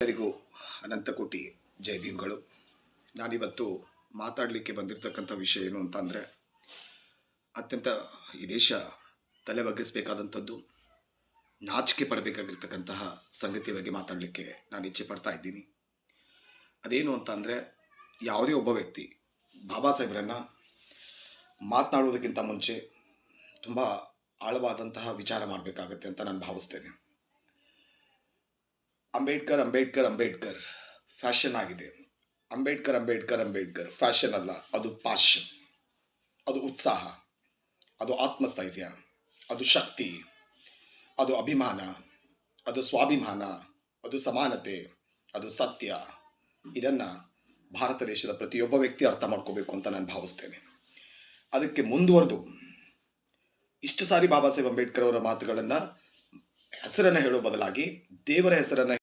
ಎಲ್ಲರಿಗೂ ಅನಂತಕೋಟಿ ಜೈ ಭೀಮ್ಗಳು. ನಾನಿವತ್ತು ಮಾತಾಡಲಿಕ್ಕೆ ಬಂದಿರತಕ್ಕಂಥ ವಿಷಯ ಏನು ಅಂತಂದರೆ, ಅತ್ಯಂತ ಈ ದೇಶ ತಲೆ ಬಗ್ಗಿಸಬೇಕಾದಂಥದ್ದು, ನಾಚಿಕೆ ಪಡಬೇಕಾಗಿರ್ತಕ್ಕಂತಹ ಸಂಗತಿಯ ಬಗ್ಗೆ ಮಾತಾಡಲಿಕ್ಕೆ ನಾನು ಇಚ್ಛೆ ಪಡ್ತಾ ಇದ್ದೀನಿ. ಅದೇನು ಅಂತ ಅಂದರೆ, ಯಾವುದೇ ಒಬ್ಬ ವ್ಯಕ್ತಿ ಬಾಬಾ ಸಾಹೇಬ್ರನ್ನು ಮಾತನಾಡುವುದಕ್ಕಿಂತ ಮುಂಚೆ ತುಂಬ ಆಳವಾದಂತಹ ವಿಚಾರ ಮಾಡಬೇಕಾಗತ್ತೆ ಅಂತ ನಾನು ಭಾವಿಸ್ತೇನೆ. ಅಂಬೇಡ್ಕರ್ ಅಂಬೇಡ್ಕರ್ ಅಂಬೇಡ್ಕರ್ ಫ್ಯಾಷನ್ ಆಗಿದೆ. ಅಂಬೇಡ್ಕರ್ ಅಂಬೇಡ್ಕರ್ ಅಂಬೇಡ್ಕರ್ ಫ್ಯಾಷನ್ ಅಲ್ಲ, ಅದು ಪ್ಯಾಷನ್, ಅದು ಉತ್ಸಾಹ, ಅದು ಆತ್ಮಸ್ಥೈರ್ಯ, ಅದು ಶಕ್ತಿ, ಅದು ಅಭಿಮಾನ, ಅದು ಸ್ವಾಭಿಮಾನ, ಅದು ಸಮಾನತೆ, ಅದು ಸತ್ಯ. ಇದನ್ನು ಭಾರತ ದೇಶದ ಪ್ರತಿಯೊಬ್ಬ ವ್ಯಕ್ತಿ ಅರ್ಥ ಮಾಡ್ಕೋಬೇಕು ಅಂತ ನಾನು ಭಾವಿಸ್ತೇನೆ. ಅದಕ್ಕೆ ಮುಂದುವರೆದು ಇಷ್ಟು ಸಾರಿ ಬಾಬಾ ಸಾಹೇಬ್ ಅಂಬೇಡ್ಕರ್ ಅವರ ಮಾತುಗಳನ್ನು ಹೆಸರನ್ನು ಹೇಳೋ ಬದಲಾಗಿ ದೇವರ ಹೆಸರನ್ನು